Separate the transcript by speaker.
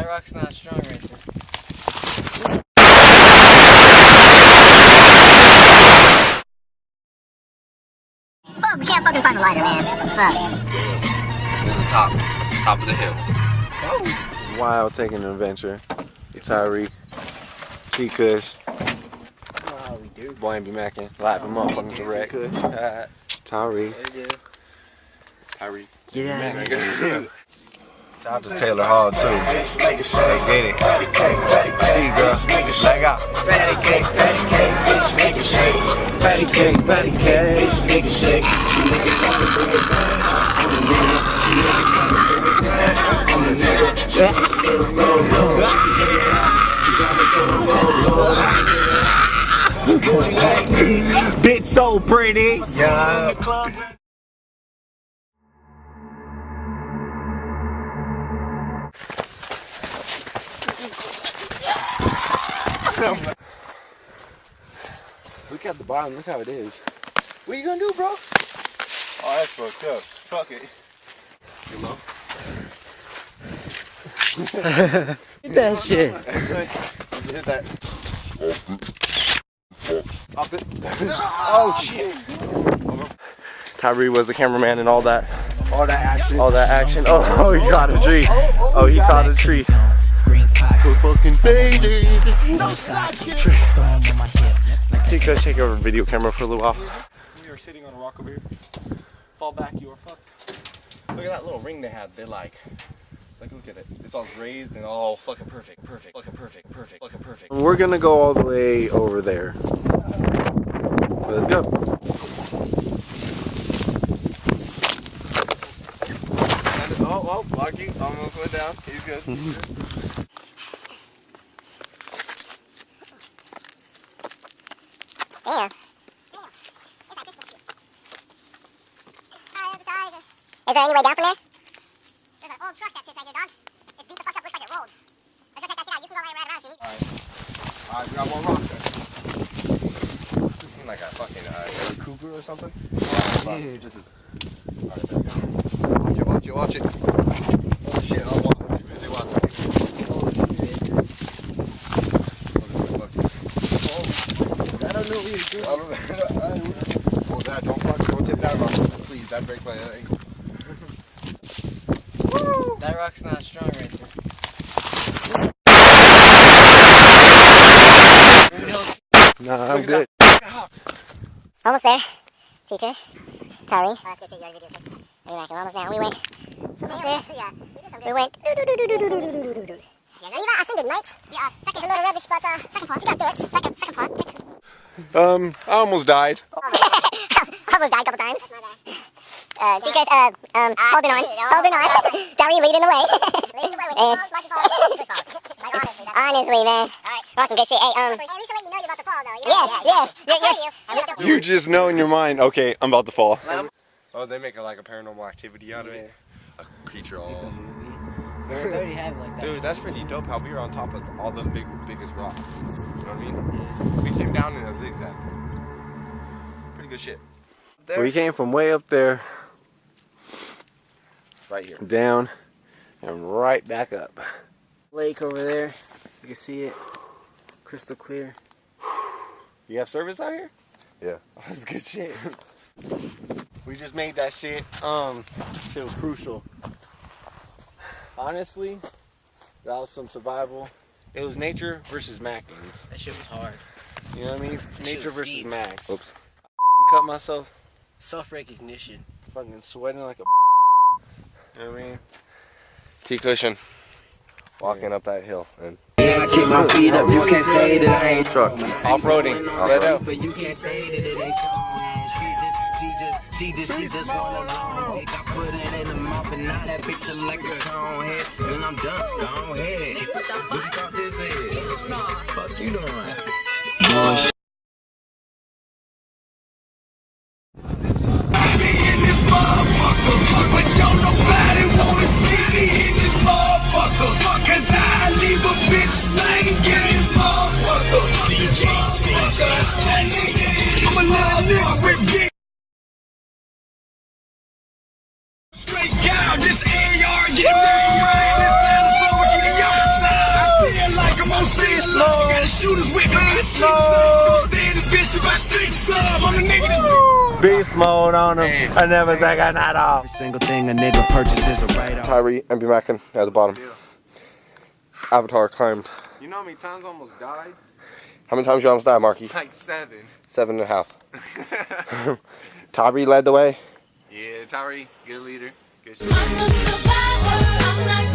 Speaker 1: That rock's not strong right there.
Speaker 2: Fuck, we can't fucking find a lighter, man. Fuck.
Speaker 3: The top of the hill.
Speaker 4: Oh. Wild taking an adventure. Tyree, T-Kush.
Speaker 1: How we do.
Speaker 4: Boy, be macking. Live him up fucking direct. Tyree. Tyree.
Speaker 1: Get out of here.
Speaker 3: Shout out to Taylor Hall too. Let's get it. I see you, girl. Leg out.
Speaker 5: Patty cake, bitch, nigga shake. Patty cake, bitch, nigga shake. She make it pop and bring it back. I'm the nigga.
Speaker 3: Bitch so pretty. Yeah.
Speaker 4: Look at the bottom, look how it is. What are you gonna do, bro?
Speaker 3: Oh, that's fucked up. Fuck it. You know?
Speaker 1: Get that shit.
Speaker 3: Hit that. Up it. Oh shit.
Speaker 4: Tyree was the cameraman and all that.
Speaker 3: All that action.
Speaker 4: All that action. Oh, he caught a tree. Oh, he caught a tree. We're fucking faded.
Speaker 5: No side kick.
Speaker 4: T-Kush, take over video camera for a little while.
Speaker 3: We are sitting on a rock over here. Fall back, you are fucked. Look at that little ring they had. They're like look at it. It's all raised and all fucking perfect. Perfect.
Speaker 4: We're gonna go all the way over there. Let's go.
Speaker 3: Oh, Lucky. Almost went down. He's good.
Speaker 2: Damn. Is there any way down from there? There's an old truck that sits right here, dog. It's beat the fuck up, looks like it rolled. Let's go check that shit out. You can go right around if you need.
Speaker 3: Alright, we got one rock there. This seems like a fucking cougar or something.
Speaker 1: Dude.
Speaker 3: This is. Alright, there we go. Watch it. Oh shit, I'm too busy watching.
Speaker 1: I don't know what you're doing.
Speaker 3: Oh, that, don't tip that rock. Please, that breaks my ankle.
Speaker 1: That rock's not strong right there.
Speaker 4: Nah, I'm good.
Speaker 2: Almost there. T-Kush. Tyree. Oh, that's good shit. You already videotaped. We're almost down. We went from there. We went. Yeah, I think good night. Yeah, second. It's a little rubbish, but second part. We got through it. Second part.
Speaker 4: I almost died.
Speaker 2: Almost died a couple times. T-Kush, holding on. Tyree leading the way. Honestly, man. Alright. Some good shit. Hey, at least I'll let you know you're about to fall, though. Yeah.
Speaker 4: You just know in your mind, okay, I'm about to fall.
Speaker 3: Oh, they make like a paranormal activity out of it. A creature all.
Speaker 1: They already have it like that.
Speaker 3: Dude, that's pretty dope how we were on top of all those biggest rocks. You know what I mean? We came down in a zigzag. Pretty good shit.
Speaker 4: We came from way up there,
Speaker 3: Right here.
Speaker 4: down, and right back up.
Speaker 1: Lake over there. You can see it. Crystal clear.
Speaker 4: You have service out here?
Speaker 3: Yeah.
Speaker 4: That's good shit.
Speaker 3: We just made that shit.
Speaker 4: Shit was crucial. Honestly, that was some survival. It was nature versus Mackins.
Speaker 1: That shit was hard.
Speaker 4: You know what I mean? Nature
Speaker 1: was
Speaker 4: versus
Speaker 1: deep.
Speaker 4: Max.
Speaker 3: Oops.
Speaker 4: Cut myself.
Speaker 1: Self-recognition.
Speaker 4: Fucking sweating like a. You know what I mean?
Speaker 3: T-Cushion. Walking up that hill. And
Speaker 5: I keep my feet up, you can't say that I ain't
Speaker 3: truck. Off-roading. Let out.
Speaker 5: but you can't say that it ain't strong. She just wanna long dick. I put it in the mouth and now that picture like a cone head. Then I'm done, go ahead. What you thought this is? Fuck you doing? Straight down, this AR, get me right. This sounds so
Speaker 4: Beast mode on him. I never take a night off.
Speaker 5: Every single thing a nigga purchases a right off.
Speaker 3: Tyree, MB Mackin at the bottom. Avatar climbed.
Speaker 4: You know how many times I almost died?
Speaker 3: How many times you almost died, Marky?
Speaker 4: Like 7.
Speaker 3: 7.5. Tyree led the way.
Speaker 4: Yeah, Tyree, good leader. Good shit.
Speaker 6: I'm a survivor. I'm not